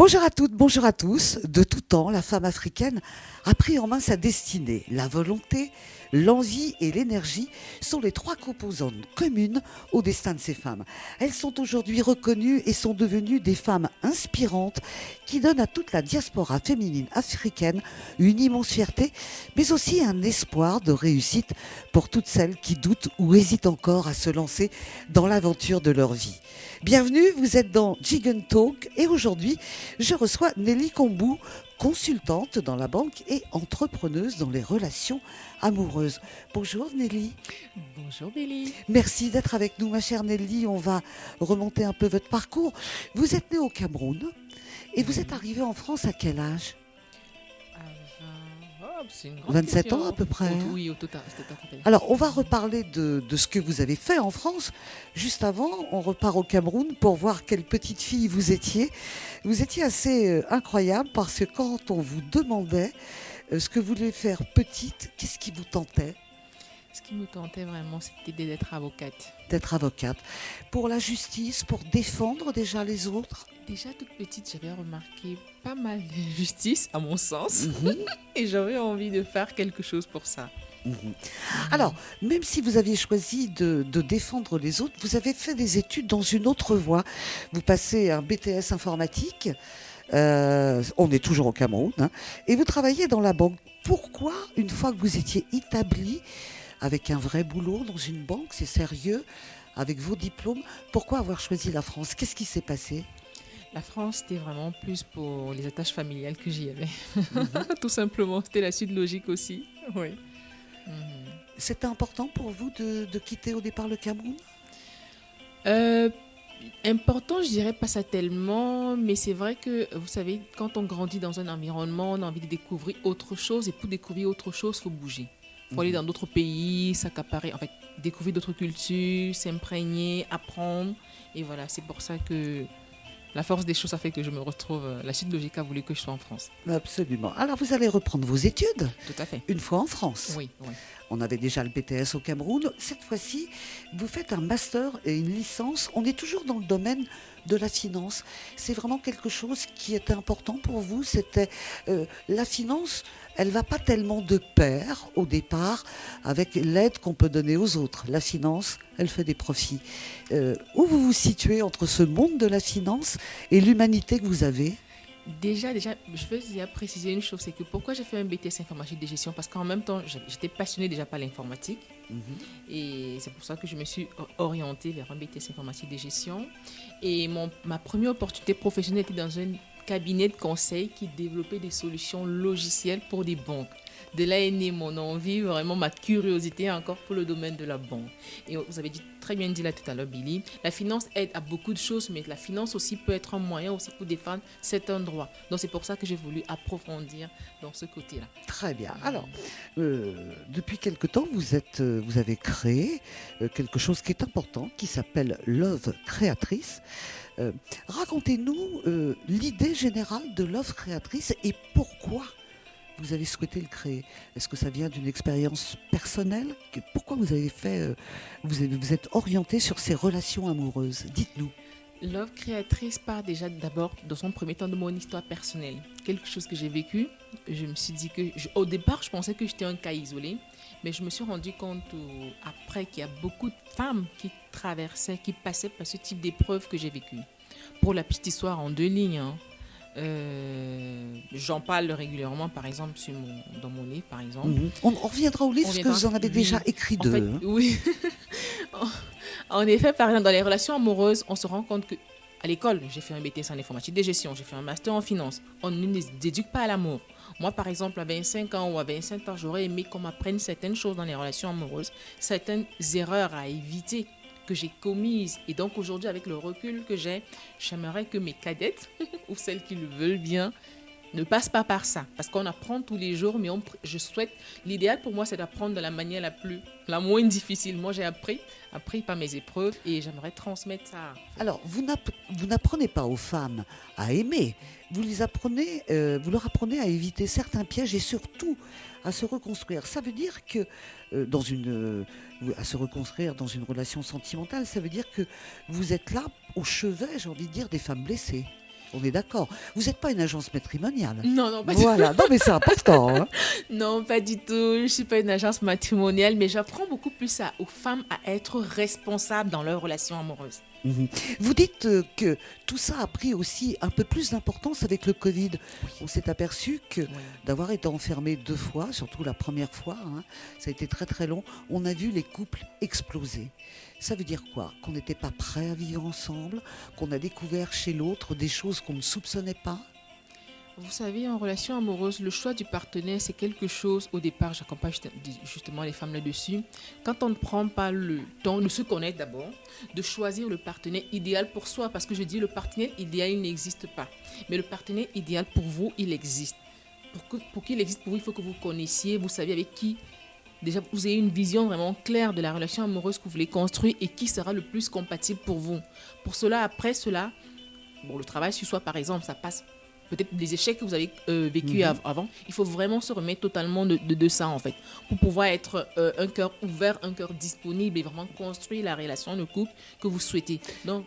Bonjour à toutes, bonjour à tous. De tout temps, la femme africaine a pris en main sa destinée. La volonté, l'envie et l'énergie sont les trois composantes communes au destin de ces femmes. Elles sont aujourd'hui reconnues et sont devenues des femmes inspirantes qui donnent à toute la diaspora féminine africaine une immense fierté, mais aussi un espoir de réussite pour toutes celles qui doutent ou hésitent encore à se lancer dans l'aventure de leur vie. Bienvenue, vous êtes dans Jigen Talk et aujourd'hui, je reçois Nelly Kombou, consultante dans la banque et entrepreneuse dans les relations amoureuses. Bonjour Nelly. Bonjour Bélie. Merci d'être avec nous ma chère Nelly. On va remonter un peu votre parcours. Vous êtes née au Cameroun et vous êtes arrivée en France à quel âge ? C'est une grande 27 question. ans à peu près. Oui, au total. Alors, on va reparler de ce que vous avez fait en France. Juste avant, on repart au Cameroun pour voir quelle petite fille vous étiez. Vous étiez assez incroyable parce que quand on vous demandait ce que vous vouliez faire petite, qu'est-ce qui vous tentait ? Ce qui me tentait vraiment, c'était d'être avocate. D'être avocate. Pour la justice, pour défendre déjà les autres ? Déjà toute petite, j'avais remarqué pas mal d'injustices, à mon sens, Mhm. et j'avais envie de faire quelque chose pour ça. Mhm. Alors, même si vous aviez choisi de défendre les autres, vous avez fait des études dans une autre voie. Vous passez un BTS informatique, on est toujours au Cameroun, hein, et vous travaillez dans la banque. Pourquoi, une fois que vous étiez établi avec un vrai boulot dans une banque, c'est sérieux, avec vos diplômes, pourquoi avoir choisi la France ? Qu'est-ce qui s'est passé ? La France, c'était vraiment plus pour les attaches familiales que j'y avais. Tout simplement, c'était la suite logique aussi. Oui. C'était important pour vous de quitter au départ le Cameroun ? Important, je dirais pas ça tellement, mais c'est vrai que, vous savez, quand on grandit dans un environnement, on a envie de découvrir autre chose, et pour découvrir autre chose, il faut bouger. Il faut aller dans d'autres pays, s'accaparer, en fait, découvrir d'autres cultures, s'imprégner, apprendre, et voilà, c'est pour ça que la force des choses a fait que je me retrouve, la suite logique a voulu que je sois en France. Absolument. Alors, vous allez reprendre vos études Tout à fait. une fois en France. Oui. On avait déjà le BTS au Cameroun. Cette fois-ci, vous faites un master et une licence. On est toujours dans le domaine de la finance. C'est vraiment quelque chose qui était important pour vous. C'était la finance. Elle va pas tellement de pair au départ avec l'aide qu'on peut donner aux autres. La finance, elle fait des profits. Où vous vous situez entre ce monde de la finance et l'humanité que vous avez ? Déjà, je veux déjà préciser une chose, c'est que pourquoi j'ai fait un BTS informatique de gestion, parce qu'en même temps, j'étais passionnée déjà par l'informatique, et c'est pour ça que je me suis orientée vers un BTS informatique de gestion. Et ma première opportunité professionnelle était dans un cabinet de conseil qui développait des solutions logicielles pour des banques. De là est née mon envie, vraiment ma curiosité encore pour le domaine de la banque. Et vous avez très bien dit là tout à l'heure, Billy, la finance aide à beaucoup de choses, mais la finance aussi peut être un moyen aussi pour défendre certains droits. Donc c'est pour ça que j'ai voulu approfondir dans ce côté-là. Très bien. Alors, depuis quelque temps, vous avez créé quelque chose qui est important, qui s'appelle Love Créatrice. Racontez-nous l'idée générale de Love Créatrice et pourquoi vous avez souhaité le créer. Est-ce que ça vient d'une expérience personnelle ? Pourquoi vous avez fait, vous êtes orienté sur ces relations amoureuses ? Dites-nous. Love Créatrice part déjà d'abord, dans son premier temps, de mon histoire personnelle. Quelque chose que j'ai vécu. Je me suis dit que, au départ, je pensais que j'étais un cas isolé, mais je me suis rendu compte après qu'il y a beaucoup de femmes qui passaient par ce type d'épreuve que j'ai vécu. Pour la petite histoire en 2 lignes, j'en parle régulièrement, par exemple, dans mon livre, par exemple. On reviendra au livre parce que vous en avez déjà écrit 2. En fait, oui. En effet, par exemple, dans les relations amoureuses, on se rend compte que à l'école, j'ai fait un BTS en informatique de gestion, j'ai fait un master en finance. On ne s'éduque pas à l'amour. Moi, par exemple, à 25 ans ou à 27 ans, j'aurais aimé qu'on m'apprenne certaines choses dans les relations amoureuses, certaines erreurs à éviter que j'ai commises. Et donc, aujourd'hui, avec le recul que j'ai, j'aimerais que mes cadettes, ou celles qui le veulent bien, ne passent pas par ça. Parce qu'on apprend tous les jours, mais l'idéal pour moi, c'est d'apprendre de la manière la moins difficile. Moi, j'ai appris par mes épreuves et j'aimerais transmettre ça. Alors, vous n'apprenez pas aux femmes à aimer, vous leur apprenez à éviter certains pièges et surtout à se reconstruire. Ça veut dire que à se reconstruire dans une relation sentimentale, ça veut dire que vous êtes là au chevet, j'ai envie de dire, des femmes blessées. On est d'accord. Vous n'êtes pas une agence matrimoniale. Non, non, pas Voilà, non mais c'est important, hein. Non, pas du tout. Je ne suis pas une agence matrimoniale, mais j'apprends beaucoup plus aux femmes à être responsables dans leurs relations amoureuses. Mhm. Vous dites que tout ça a pris aussi un peu plus d'importance avec le Covid. On s'est aperçu que Oui. d'avoir été enfermé 2 fois, surtout la première fois, hein, ça a été très très long, on a vu les couples exploser. Ça veut dire quoi? Qu'on n'était pas prêt à vivre ensemble, qu'on a découvert chez l'autre des choses qu'on ne soupçonnait pas. Vous savez, en relation amoureuse, le choix du partenaire, c'est quelque chose, au départ, j'accompagne justement les femmes là-dessus. Quand on ne prend pas le temps de se connaître d'abord, de choisir le partenaire idéal pour soi, parce que je dis le partenaire idéal, il n'existe pas. Mais le partenaire idéal pour vous, il existe. Pour qu'il existe pour vous, il faut que vous connaissiez, vous saviez avec qui. Déjà, vous ayez une vision vraiment claire de la relation amoureuse que vous voulez construire et qui sera le plus compatible pour vous. Pour cela, après cela, bon, le travail sur soi, par exemple, ça passe peut-être les échecs que vous avez vécu avant. Il faut vraiment se remettre totalement de ça, en fait, pour pouvoir être un cœur ouvert, un cœur disponible et vraiment construire la relation de couple que vous souhaitez. Donc,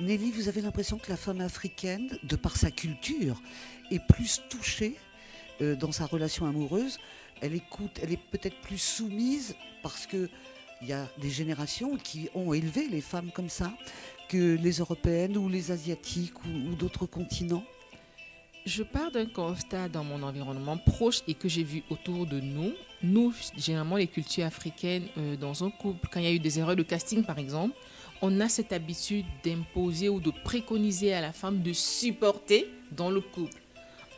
Nelly, vous avez l'impression que la femme africaine, de par sa culture, est plus touchée dans sa relation amoureuse. Elle écoute, elle est peut-être plus soumise parce que il y a des générations qui ont élevé les femmes comme ça, que les européennes ou les asiatiques ou d'autres continents. je pars d'un constat dans mon environnement proche et que j'ai vu autour de nous. Nous, généralement, les cultures africaines, dans un couple, quand il y a eu des erreurs de casting, par exemple, on a cette habitude d'imposer ou de préconiser à la femme de supporter dans le couple.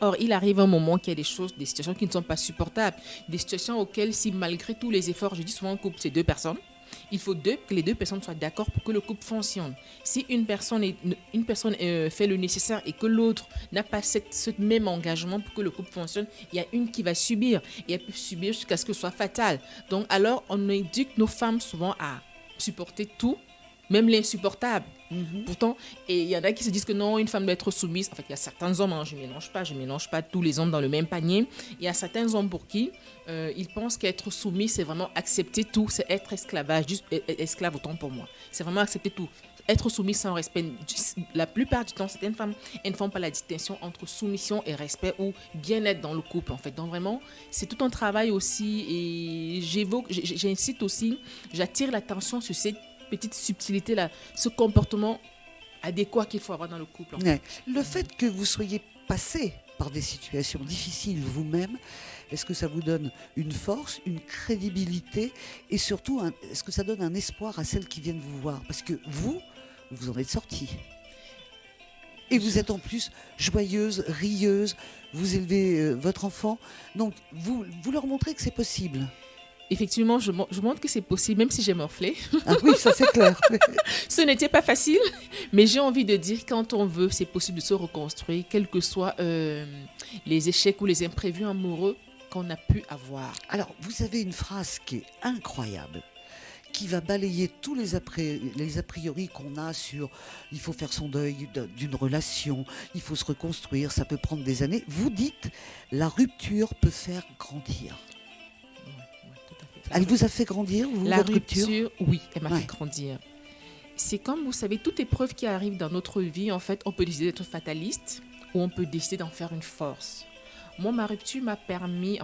Or, il arrive un moment qu'il y a des choses, des situations qui ne sont pas supportables, des situations auxquelles, si malgré tous les efforts, je dis souvent en couple, c'est 2 personnes, il faut que les 2 personnes soient d'accord pour que le couple fonctionne. Si une personne fait le nécessaire et que l'autre n'a pas ce même engagement pour que le couple fonctionne, il y a une qui va subir et elle peut subir jusqu'à ce que ce soit fatal. Donc, alors, on éduque nos femmes souvent à supporter tout, même l'insupportable. Pourtant, et il y en a qui se disent que non, une femme doit être soumise. En fait, il y a certains hommes, je ne mélange pas tous les hommes dans le même panier. Il y a certains hommes pour qui ils pensent qu'être soumis, c'est vraiment accepter tout, c'est être esclavage, juste esclave autant pour moi. C'est vraiment accepter tout. Être soumis sans respect. La plupart du temps, certaines femmes, elles ne font pas la distinction entre soumission et respect ou bien-être dans le couple, en fait. Donc vraiment, c'est tout un travail aussi et j'incite aussi, j'attire l'attention sur cette petite subtilité-là, ce comportement adéquat qu'il faut avoir dans le couple. Ouais. Le fait que vous soyez passé par des situations difficiles vous-même, est-ce que ça vous donne une force, une crédibilité et surtout, est-ce que ça donne un espoir à celles qui viennent vous voir? Parce que vous en êtes sortie. Et vous êtes en plus joyeuse, rieuse, vous élevez votre enfant. Donc, vous leur montrez que c'est possible. Effectivement, je montre que c'est possible, même si j'ai morflé. Ah oui, ça c'est clair. Ce n'était pas facile, mais j'ai envie de dire, quand on veut, c'est possible de se reconstruire, quels que soient les échecs ou les imprévus amoureux qu'on a pu avoir. Alors, vous avez une phrase qui est incroyable, qui va balayer tous les a priori qu'on a sur il faut faire son deuil d'une relation, il faut se reconstruire, ça peut prendre des années. Vous dites, la rupture peut faire grandir. Elle vous a fait grandir, vous, La votre rupture, oui, elle m'a Ouais. fait grandir. C'est comme, vous savez, toute épreuve qui arrive dans notre vie, en fait, on peut décider d'être fataliste ou on peut décider d'en faire une force. Moi, ma rupture m'a permis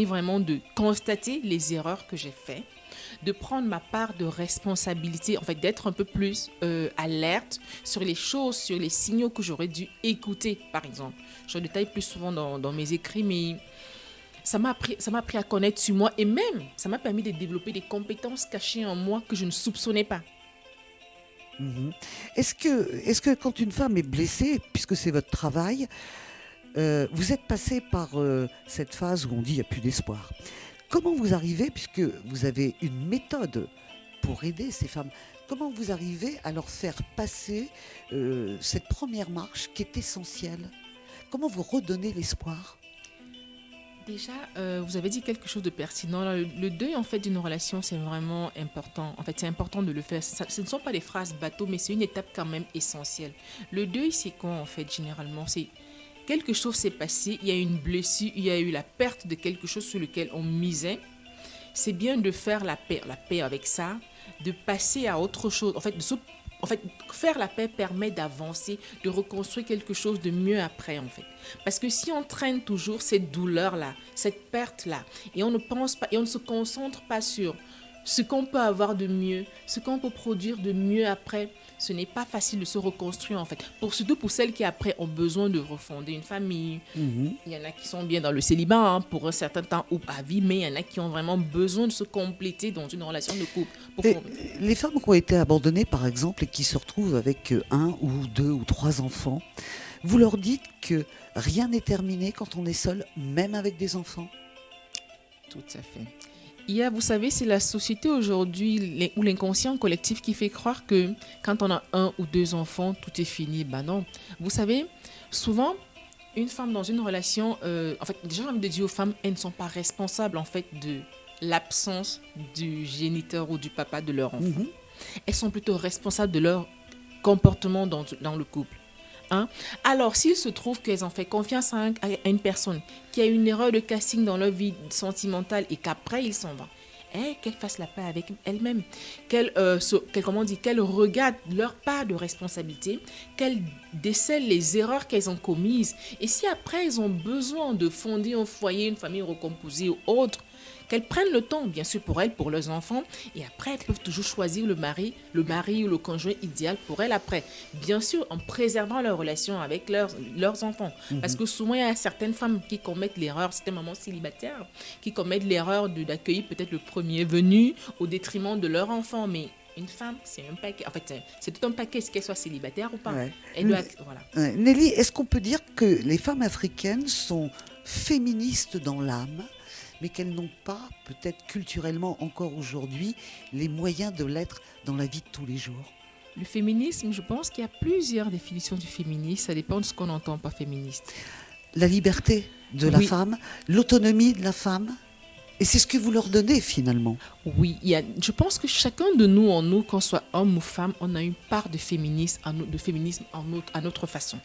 vraiment de constater les erreurs que j'ai faites, de prendre ma part de responsabilité, en fait, d'être un peu plus alerte sur les choses, sur les signaux que j'aurais dû écouter, par exemple. Je détaille plus souvent dans mes écrits, mais ça m'a appris à connaître sur moi et même, ça m'a permis de développer des compétences cachées en moi que je ne soupçonnais pas. Mhm. Est-ce que quand une femme est blessée, puisque c'est votre travail, vous êtes passé par cette phase où on dit il n'y a plus d'espoir. Comment vous arrivez, puisque vous avez une méthode pour aider ces femmes, comment vous arrivez à leur faire passer cette première marche qui est essentielle? Comment vous redonnez l'espoir? Déjà, vous avez dit quelque chose de pertinent. Là. Le deuil, en fait, d'une relation, c'est vraiment important. En fait, c'est important de le faire. Ce ne sont pas des phrases bateau, mais c'est une étape quand même essentielle. Le deuil, c'est quoi, en fait, généralement? C'est quelque chose s'est passé, il y a eu une blessure, il y a eu la perte de quelque chose sur lequel on misait. C'est bien de faire la paix avec ça, de passer à autre chose. En fait, de se en fait, faire la paix permet d'avancer, de reconstruire quelque chose de mieux après, en fait. Parce que si on traîne toujours cette douleur-là, cette perte-là, et on ne pense pas, et on ne se concentre pas sur ce qu'on peut avoir de mieux, ce qu'on peut produire de mieux après, ce n'est pas facile de se reconstruire, en fait. Surtout pour celles qui, après, ont besoin de refonder une famille. Il y en a qui sont bien dans le célibat, pour un certain temps ou à vie, mais il y en a qui ont vraiment besoin de se compléter dans une relation de couple. Les femmes qui ont été abandonnées, par exemple, et qui se retrouvent avec 1 ou 2 ou 3 enfants, vous leur dites que rien n'est terminé quand on est seul, même avec des enfants? Tout à fait. Vous savez, c'est la société aujourd'hui ou l'inconscient collectif qui fait croire que quand on a 1 ou 2 enfants, tout est fini. Ben non. Vous savez, souvent, une femme dans une relation, en fait, déjà, j'ai envie de dire aux femmes, elles ne sont pas responsables, en fait, de l'absence du géniteur ou du papa de leur enfant. Elles sont plutôt responsables de leur comportement dans le couple. Alors, s'il se trouve qu'elles ont fait confiance à une personne qui a une erreur de casting dans leur vie sentimentale et qu'après, ils s'en vont, qu'elles fassent la paix avec elles-mêmes, qu'elles regardent leur part de responsabilité, qu'elles décèlent les erreurs qu'elles ont commises. Et si après, elles ont besoin de fonder un foyer, une famille recomposée ou autre, qu'elles prennent le temps, bien sûr, pour elles, pour leurs enfants. Et après, elles peuvent toujours choisir le mari ou le conjoint idéal pour elles après. Bien sûr, en préservant leur relation avec leurs enfants. Parce que souvent, il y a certaines femmes qui commettent l'erreur, certaines mamans célibataires, qui commettent l'erreur d'accueillir peut-être le premier venu au détriment de leur enfant. Mais une femme, c'est un paquet. En fait, c'est tout un paquet, qu'elle soit célibataire ou pas. Ouais. Elle doit, voilà. Nelly, est-ce qu'on peut dire que les femmes africaines sont féministes dans l'âme, mais qu'elles n'ont pas, peut-être culturellement encore aujourd'hui, les moyens de l'être dans la vie de tous les jours? Le féminisme, je pense qu'il y a plusieurs définitions du féminisme. Ça dépend de ce qu'on entend par féministe. La liberté de la femme, l'autonomie de la femme, et c'est ce que vous leur donnez finalement. Oui, je pense que chacun de nous, en nous, qu'on soit homme ou femme, on a une part de féminisme à notre façon.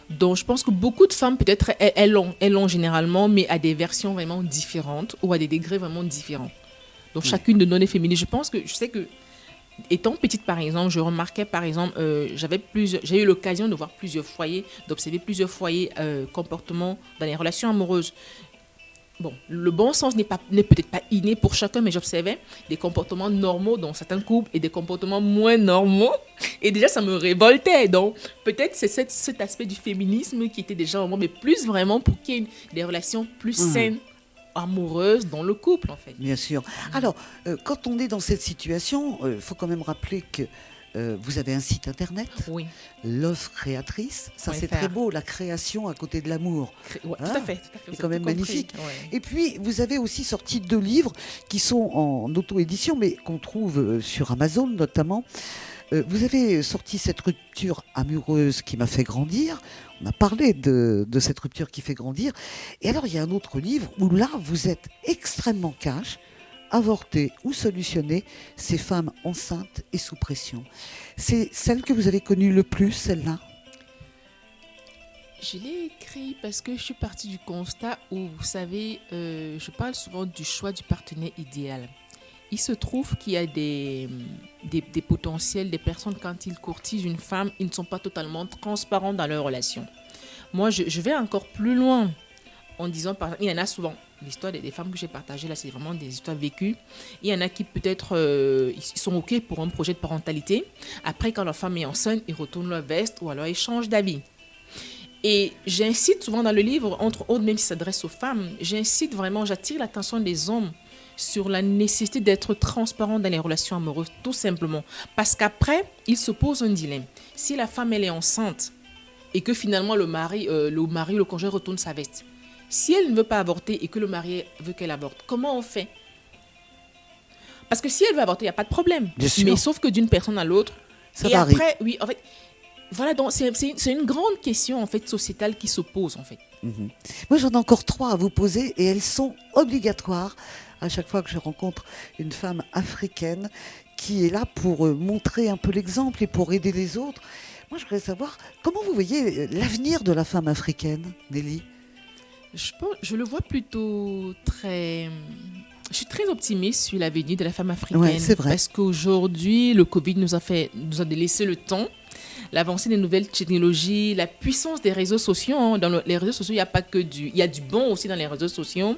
Donc, je pense que beaucoup de femmes, peut-être, elles l'ont généralement, mais à des versions vraiment différentes ou à des degrés vraiment différents. Donc, chacune de nous est féministe. Je sais que, étant petite, par exemple, je remarquais, par exemple, j'ai eu l'occasion de voir d'observer plusieurs foyers comportements dans les relations amoureuses. Bon, le bon sens n'est peut-être pas inné pour chacun, mais j'observais des comportements normaux dans certains couples et des comportements moins normaux. Et déjà, ça me révoltait. Donc, peut-être c'est cet aspect du féminisme qui était déjà en moi, mais plus vraiment pour qu'il y ait des relations plus saines, amoureuses dans le couple, en fait. Bien sûr. Alors, quand on est dans cette situation, il faut quand même rappeler que vous avez un site internet, Love Créatrice, ça c'est très beau, la création à côté de l'amour. Tout à fait. C'est quand même magnifique. Et puis vous avez aussi sorti 2 livres qui sont en auto-édition, mais qu'on trouve sur Amazon notamment. Vous avez sorti cette rupture amoureuse qui m'a fait grandir. On a parlé de cette rupture qui fait grandir. Et alors il y a un autre livre où là vous êtes extrêmement cash. Avorter ou solutionner ces femmes enceintes et sous pression. C'est celle que vous avez connue le plus, celle-là? Je l'ai écrit parce que je suis partie du constat où, vous savez, je parle souvent du choix du partenaire idéal. Il se trouve qu'il y a des potentiels, des personnes, quand ils courtisent une femme, ils ne sont pas totalement transparents dans leur relation. Moi, je vais encore plus loin en disant, par exemple, il y en a souvent. L'histoire des femmes que j'ai partagées là, c'est vraiment des histoires vécues. Il y en a qui peut-être ils sont OK pour un projet de parentalité. Après, quand leur femme est enceinte, ils retournent leur veste ou alors ils changent d'avis. Et j'incite souvent dans le livre, entre autres, même si ça s'adresse aux femmes, j'attire l'attention des hommes sur la nécessité d'être transparent dans les relations amoureuses, tout simplement. Parce qu'après, il se pose un dilemme. Si la femme, elle est enceinte et que finalement le mari ou le conjoint retourne sa veste, si elle ne veut pas avorter et que le mari veut qu'elle avorte, comment on fait? Parce que si elle veut avorter, il n'y a pas de problème. Mais sauf que d'une personne à l'autre. Ça varie. Après, oui, en fait, voilà, donc c'est une grande question en fait sociétale qui se pose en fait. Moi, j'en ai encore 3 à vous poser et elles sont obligatoires à chaque fois que je rencontre une femme africaine qui est là pour montrer un peu l'exemple et pour aider les autres. Moi, je voudrais savoir comment vous voyez l'avenir de la femme africaine, Nelly? Je le vois plutôt très Je suis très optimiste sur l'avenir de la femme africaine. Ouais, c'est vrai. Parce qu'aujourd'hui, le Covid nous a laissé le temps. L'avancée des nouvelles technologies, la puissance des réseaux sociaux. Dans les réseaux sociaux, il n'y a pas que il y a du bon aussi dans les réseaux sociaux.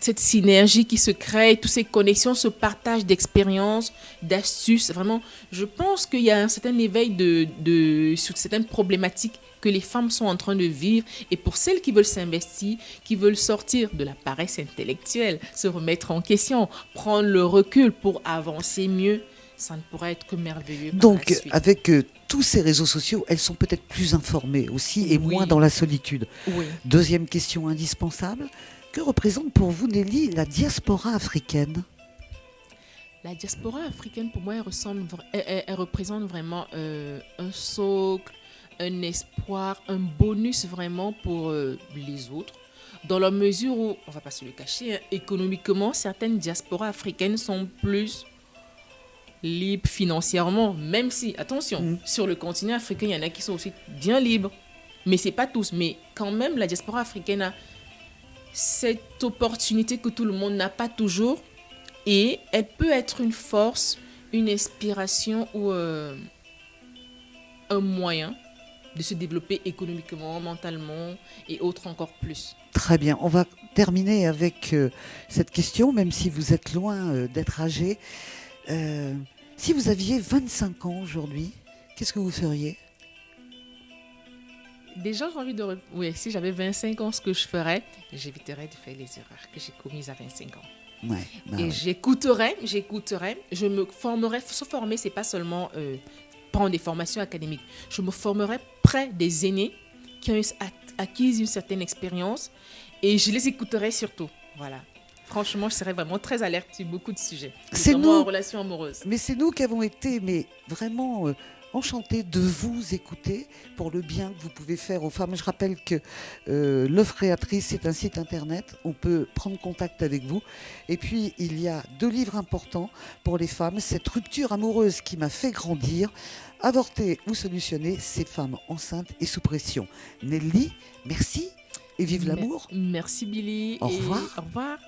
Cette synergie qui se crée, toutes ces connexions, ce partage d'expériences, d'astuces. Vraiment, je pense qu'il y a un certain éveil sur certaines problématiques que les femmes sont en train de vivre. Et pour celles qui veulent s'investir, qui veulent sortir de la paresse intellectuelle, se remettre en question, prendre le recul pour avancer mieux, ça ne pourrait être que merveilleux. Donc, avec tous ces réseaux sociaux, elles sont peut-être plus informées aussi et moins dans la solitude. Oui. Deuxième question indispensable. Que représente pour vous, Nelly, la diaspora africaine ? La diaspora africaine, pour moi, elle représente vraiment un socle, un espoir, un bonus vraiment pour les autres. Dans la mesure où, on ne va pas se le cacher, économiquement, certaines diasporas africaines sont plus libres financièrement, même si, attention, sur le continent africain, il y en a qui sont aussi bien libres, mais ce n'est pas tous. Mais quand même, la diaspora africaine a cette opportunité que tout le monde n'a pas toujours, et elle peut être une force, une inspiration ou un moyen de se développer économiquement, mentalement et autres encore plus. Très bien, on va terminer avec cette question, même si vous êtes loin d'être âgé. Si vous aviez 25 ans aujourd'hui, qu'est-ce que vous feriez ? Déjà, j'ai envie de... Oui, si j'avais 25 ans, ce que je ferais, j'éviterais de faire les erreurs que j'ai commises à 25 ans. Ouais, j'écouterais, je me formerais. Se former, c'est pas seulement prendre des formations académiques. Je me formerais près des aînés qui ont acquis une certaine expérience et je les écouterais surtout. Voilà. Franchement, je serais vraiment très alerte sur beaucoup de sujets. C'est nous, en relation amoureuse. Mais c'est nous qui avons été vraiment enchantés de vous écouter pour le bien que vous pouvez faire aux femmes. Je rappelle que l'Œuvre Créatrice, c'est un site internet. On peut prendre contact avec vous. Et puis, il y a 2 livres importants pour les femmes. Cette rupture amoureuse qui m'a fait grandir. Avorter ou solutionner ces femmes enceintes et sous pression. Nelly, merci et vive l'amour. Merci Billy. Au revoir. Au revoir.